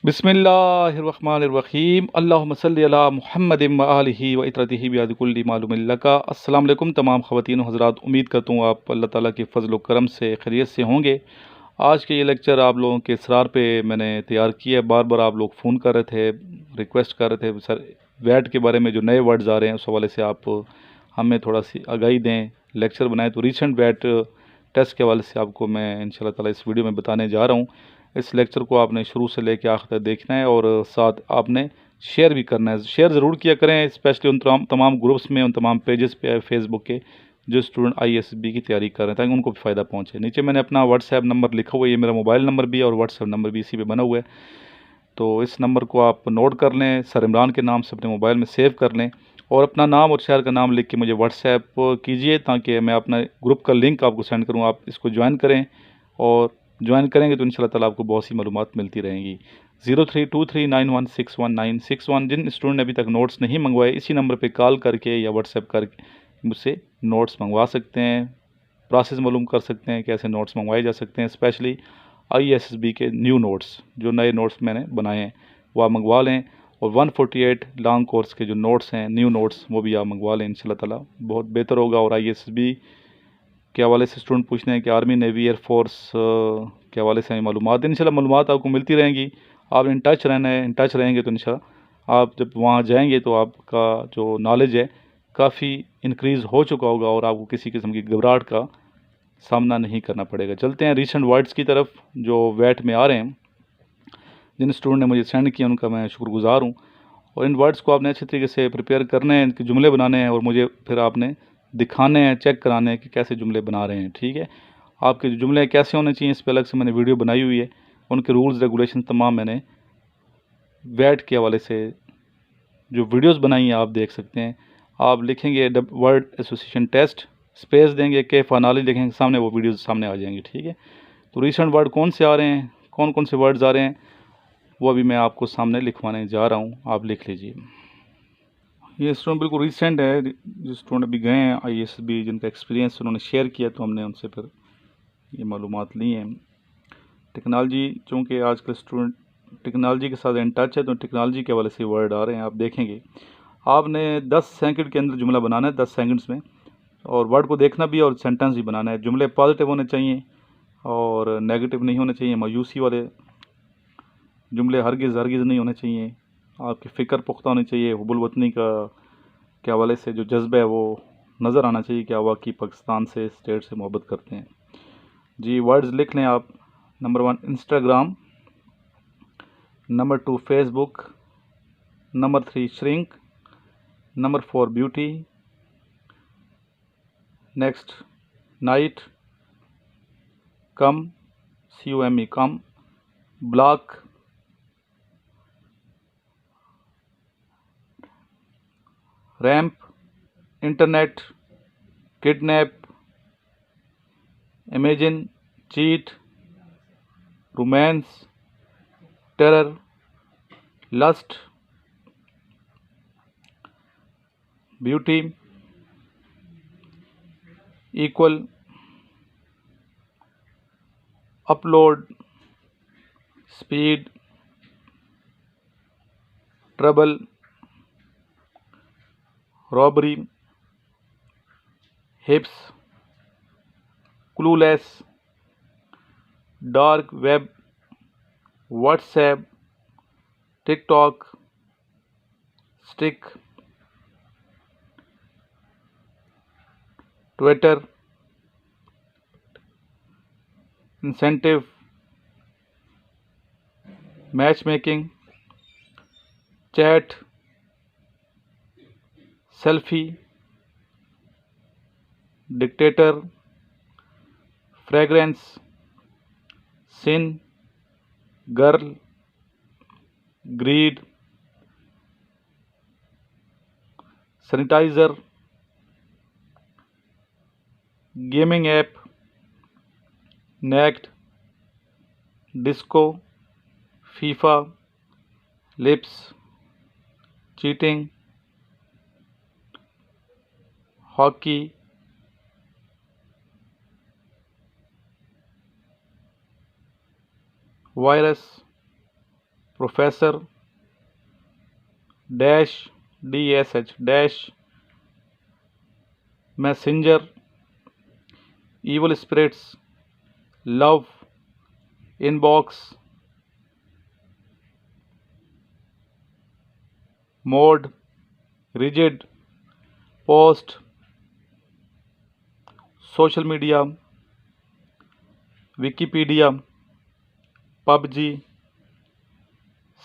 बिस्मिल्लाहिर्रहमानिर्रहीम अल्लाहुम्मा सल्लि अला मुहम्मदिन व आलिहि व इत्रतिहि बियाद कुल्ली मालूमिन लका। अस्सलाम वालेकुम तमाम ख़वातीन हज़रात, उम्मीद करता हूँ आप अल्लाह ताला के फ़ज़ल व करम से खैरियत से होंगे। आज के ये लेक्चर आप लोगों के इसरार पे मैंने तैयार किया है। बार बार आप लोग फ़ोन कर रहे थे, रिक्वेस्ट कर रहे थे सर वैट के बारे में जो नए वर्ड्स आ रहे हैं उस हवाले से आप हमें थोड़ा सी आगाही दें, लेक्चर बनाएं। तो रिसेंट वैट टेस्ट के हवाले से आपको मैं इंशाल्लाह ताला इस वीडियो में बताने जा रहा हूँ। इस लेक्चर को आपने शुरू से लेकर आखिर तक देखना है और साथ आपने शेयर भी करना है। शेयर ज़रूर किया करें, स्पेशली उन तमाम ग्रुप्स में, उन तमाम पेजेस पे फेसबुक के जो स्टूडेंट ISSB की तैयारी कर रहे हैं, ताकि उनको भी फ़ायदा पहुंचे। नीचे मैंने अपना व्हाट्सएप नंबर लिखा हुआ है, ये मेरा मोबाइल नंबर भी है और व्हाट्सएप नंबर भी इसी पे बना हुआ है। तो इस नंबर को आप नोट कर लें, सर इमरान के नाम से अपने मोबाइल में सेव कर लें और अपना नाम और शहर का नाम लिख के मुझे व्हाट्सएप कीजिए, ताकि मैं अपना ग्रुप का लिंक आपको सेंड करूँ। आप इसको ज्वाइन करें और ज्वाइन करेंगे तो इंशाल्लाह ताला आपको बहुत सी मालूमात मिलती रहेंगी। 0323916191। जिन स्टूडेंट ने अभी तक नोट्स नहीं मंगवाए, इसी नंबर पे कॉल करके या व्हाट्सएप करके मुझसे नोट्स मंगवा सकते हैं, प्रोसेस मालूम कर सकते हैं कैसे नोट्स मंगवाए जा सकते हैं। स्पेशली ISSB के न्यू नोट्स, जो नए नोट्स मैंने बनाए हैं वो आप मंगवा लें, और 148 लॉन्ग कोर्स के जो नोट्स हैं, न्यू नोट्स, वो भी आप मंगवा लें। इंशाल्लाह ताला बहुत बेहतर होगा। और ISSB के हवाले से स्टूडेंट पूछते हैं कि आर्मी, नेवी, एयरफोर्स के हवाले से हमें मालूमात, इंशाल्लाह मालूमात आपको मिलती रहेंगी। आप इन टच रहना है, इन टच रहेंगे तो इंशाल्लाह आप जब वहाँ जाएंगे तो आपका जो नॉलेज है काफ़ी इंक्रीज़ हो चुका होगा और आपको किसी किस्म की घबराहट का सामना नहीं करना पड़ेगा। चलते हैं रिसेंट वर्ड्स की तरफ जो वैट में आ रहे हैं। जिन स्टूडेंट ने मुझे सेंड किया उनका मैं शुक्रगुजार हूँ। और इन वर्ड्स को आपने अच्छे तरीके से प्रिपेयर करने हैं, इनके जुमले बनाने हैं और मुझे फिर आपने दिखाने हैं, चेक कराने हैं कि कैसे जुमले बना रहे हैं। ठीक है, आपके जो जुमले कैसे होने चाहिए इस पर अलग से मैंने वीडियो बनाई हुई है। उनके रूल्स रेगुलेशन तमाम मैंने वैट के हवाले से जो वीडियोस बनाई हैं आप देख सकते हैं। आप लिखेंगे वर्ड एसोसिएशन टेस्ट, स्पेस देंगे, के फानाली लिखेंगे, सामने वो वीडियोस सामने आ जाएंगी। ठीक है, तो रिसेंट वर्ड कौन से आ रहे हैं, कौन कौन से वर्ड्स आ रहे हैं, वो अभी मैं आपको सामने लिखवाने जा रहा हूँ, आप लिख लीजिए। ये स्टूडेंट बिल्कुल रिसेंट है, जो स्टूडेंट अभी गए हैं ISSB, जिनका एक्सपीरियंस उन्होंने शेयर किया, तो हमने उनसे फिर ये मालूमात ली हैं। टेक्नोलॉजी, चूँकि आजकल स्टूडेंट टेक्नोलॉजी के साथ इन टच है, तो टेक्नोलॉजी के वाले से वर्ड आ रहे हैं। आप देखेंगे, आपने 10 सेकंड के अंदर जुमला बनाना है, 10 सेकंड्स में, और वर्ड को देखना भी और सेंटेंस भी बनाना है। जुमले पॉजिटिव होने चाहिए और नेगेटिव नहीं होने चाहिए। मायूसी वाले जुमले हरगिज़ हरगिज़ नहीं होने चाहिए। आपकी फ़िक्र पुख्ता होनी चाहिए। हुब्बुल वतनी का के हवाले से जो जज्बा है वो नज़र आना चाहिए कि आप वाकई पाकिस्तान से, स्टेट से मोहब्बत करते हैं। जी, वर्ड्स लिख लें आप। Number 1 Instagram, number 2 Facebook, number 3 shrink, number 4 beauty, next night, come, COME come, block, ramp, internet, kidnap, imagine, cheat, romance, terror, lust, beauty, equal, upload, speed, trouble, robbery, hips, clueless, dark web, WhatsApp, TikTok, stick, Twitter, incentive, match making, chat, selfie, dictator, fragrance, sin, girl, greed, sanitiser, gaming app, next, disco, FIFA, lips, cheating, hockey, virus, professor dash DSH dash messenger evil spirits love inbox mode rigid post social media wikipedia PUBG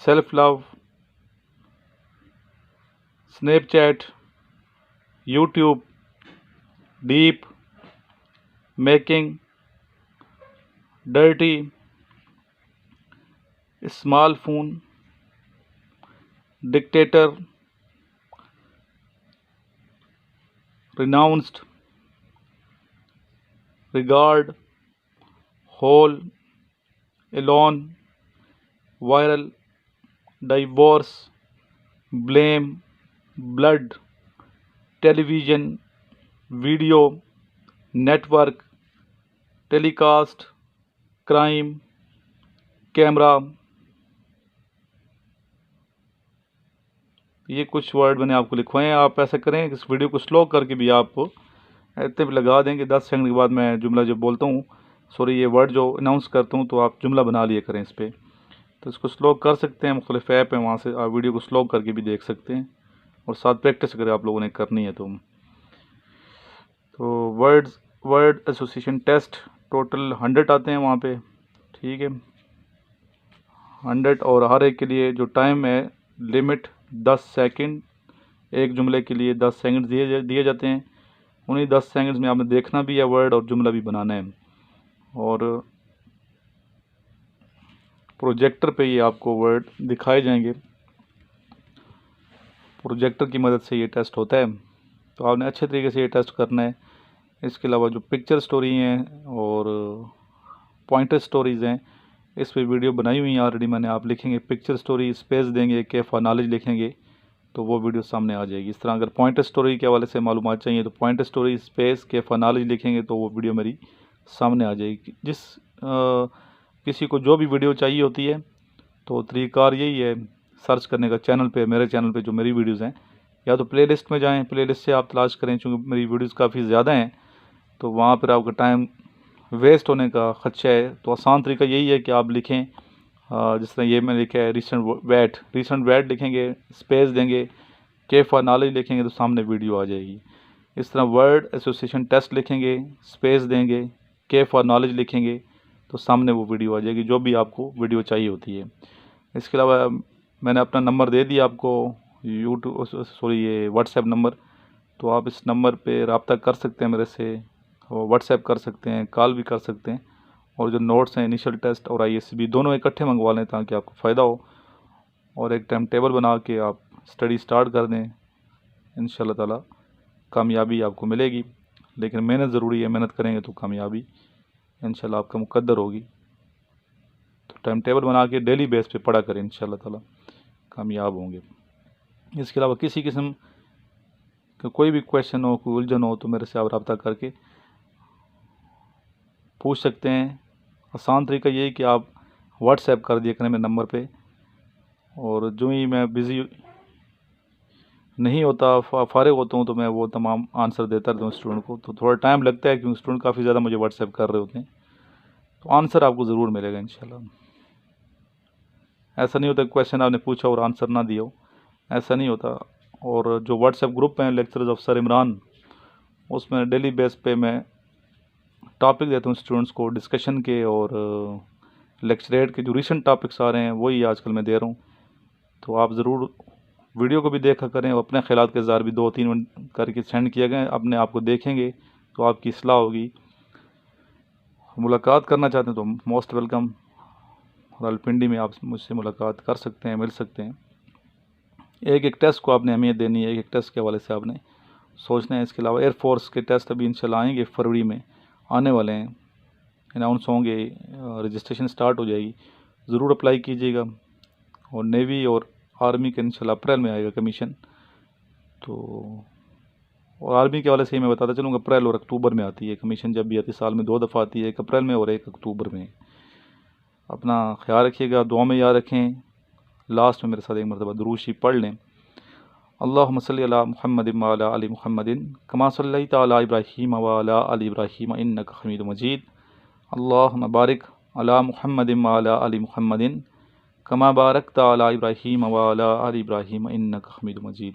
self love Snapchat YouTube deep making dirty small phone dictator renounced regard whole alone viral divorce blame blood television video network telecast crime camera. ये कुछ word मैंने आपको लिखवाए हैं। आप ऐसा करें इस वीडियो को स्लो करके भी आप इतने भी लगा दें कि 10 सेकंड के बाद मैं जुमला जब बोलता हूँ, सॉरी ये वर्ड जो अनाउंस करता हूँ, तो आप जुमला बना लिया करें इस पर। तो इसको स्लो कर सकते हैं, मुख्तलिफ ऐप हैं, वहाँ से आप वीडियो को स्लो करके भी देख सकते हैं और साथ प्रैक्टिस अगर आप लोगों ने करनी है तो वर्ड एसोसिएशन टेस्ट टोटल 100 आते हैं वहाँ पे, ठीक है, 100। और हर एक के लिए जो टाइम है लिमिट 10 सेकंड, एक जुमले के लिए 10 सेकंड दिए जाते हैं। उन्हीं 10 सेकंड में आपने देखना भी है वर्ड और जुमला भी बनाना है। और प्रोजेक्टर पे ये आपको वर्ड दिखाए जाएंगे, प्रोजेक्टर की मदद से ये टेस्ट होता है। तो आपने अच्छे तरीके से ये टेस्ट करना है। इसके अलावा जो पिक्चर स्टोरी हैं और पॉइंटर स्टोरीज़ हैं, इस पर वीडियो बनाई हुई है ऑलरेडी मैंने। आप लिखेंगे पिक्चर स्टोरी स्पेस देंगे के फॉर नॉलेज लिखेंगे तो वो वीडियो सामने आ जाएगी। इस तरह अगर पॉइंटर स्टोरी के हवाले से मालूमात चाहिए तो पॉइंटर स्टोरी स्पेस के फॉर नॉलेज लिखेंगे तो वो वीडियो मेरी सामने आ जाएगी। किसी को जो भी वीडियो चाहिए होती है तो तरीक़ार यही है सर्च करने का चैनल पे, मेरे चैनल पे जो मेरी वीडियोज़ हैं, या तो प्लेलिस्ट में जाएँ, प्लेलिस्ट से आप तलाश करें, चूँकि मेरी वीडियोज़ काफ़ी ज़्यादा हैं तो वहाँ पर आपका टाइम वेस्ट होने का ख़दशा है। तो आसान तरीका यही है कि आप लिखें, जिस तरह ये मैंने लिखा है रीसेंट वैट लिखेंगे, स्पेस देंगे, के फॉर नॉलेज लिखेंगे तो सामने वीडियो आ जाएगी। इस तरह वर्ड एसोसिएशन टेस्ट लिखेंगे, स्पेस देंगे, के फॉर नॉलेज लिखेंगे तो सामने वो वीडियो आ जाएगी जो भी आपको वीडियो चाहिए होती है। इसके अलावा मैंने अपना नंबर दे दिया आपको, ये व्हाट्सएप नंबर, तो आप इस नंबर पे रब्ता कर सकते हैं मेरे से, व्हाट्सएप कर सकते हैं, कॉल भी कर सकते हैं। और जो नोट्स हैं इनिशियल टेस्ट और ISSB दोनों इकट्ठे मंगवा लें ताकि आपको फ़ायदा हो, और एक टाइम टेबल बना के आप स्टडी स्टार्ट कर दें। इंशाल्लाह ताला कामयाबी आपको मिलेगी, लेकिन मेहनत ज़रूरी है, मेहनत करेंगे तो कामयाबी इंशाल्लाह आपका मुकद्दर होगी। तो टाइम टेबल बना के डेली बेस पे पढ़ा करें, इंशाल्लाह ताला कामयाब होंगे। इसके अलावा किसी किस्म का कोई भी क्वेश्चन हो, कोई उलझन हो तो मेरे से आप रब्ता करके पूछ सकते हैं। आसान तरीका ये है कि आप व्हाट्सएप कर दिया करें मेरे नंबर पे, और जो ही मैं बिज़ी नहीं होता, फारिग होता हूँ, तो मैं वो तमाम आंसर देता रहता हूँ स्टूडेंट को। तो थोड़ा टाइम लगता है क्योंकि स्टूडेंट काफ़ी ज़्यादा मुझे व्हाट्सएप कर रहे होते हैं, तो आंसर आपको ज़रूर मिलेगा इंशाल्लाह। ऐसा नहीं होता क्वेश्चन आपने पूछा और आंसर ना दिया हो, ऐसा नहीं होता। और जो व्हाट्सएप ग्रुप हैं लेक्चर्स ऑफ सर इमरान, उसमें डेली बेस पे मैं टॉपिक देता हूँ स्टूडेंट्स को डिस्कशन के, और लेक्चरेट के जो रिसेंट टॉपिक्स आ रहे हैं वही आजकल मैं दे रहा हूँ। तो आप ज़रूर वीडियो को भी देखा करें और अपने ख्यालात के इज़हार भी 2-3 मिनट करके सेंड किया गए, अपने आप को देखेंगे तो आपकी इस्लाह होगी। मुलाकात करना चाहते हैं तो मोस्ट वेलकम, रावलपिंडी में आप मुझसे मुलाकात कर सकते हैं, मिल सकते हैं। एक टेस्ट को आपने अहमियत देनी है, एक टेस्ट के हवाले से आपने सोचना है। इसके अलावा एयरफोर्स के टेस्ट अभी इंशाल्लाह आएंगे, फरवरी में आने वाले हैं, अनाउंस होंगे, रजिस्ट्रेशन स्टार्ट हो जाएगी, ज़रूर अप्लाई कीजिएगा। और नेवी और आर्मी के इंशाल्लाह अप्रैल में आएगा कमीशन। तो और आर्मी के हवाले से ही मैं बताता चलूँगा, अप्रैल और अक्टूबर में आती है कमीशन, जब भी आती है साल में 2 दफ़ा आती है, एक अप्रैल में और एक अक्टूबर में। अपना ख्याल रखिएगा, दुआ में याद रखें। लास्ट में मेरे साथ एक मरतबा दुरूद शरीफ पढ़ लें। अल्लाहुम्मा सल्लि अला मुहम्मदिन व अला आलि मुहम्मदिन कमा सल्लैता अला इब्राहीम व अला आलि इब्राहीम इन्नका हमीदुम मजीद। अल्लाहुम्मा बारिक अला मुहम्मदिन व अला आलि मुहम्मदिन कमा बारकता अला इब्राहीम व अला आलि इब्राहीम इन्नका हमीदुम मजीद।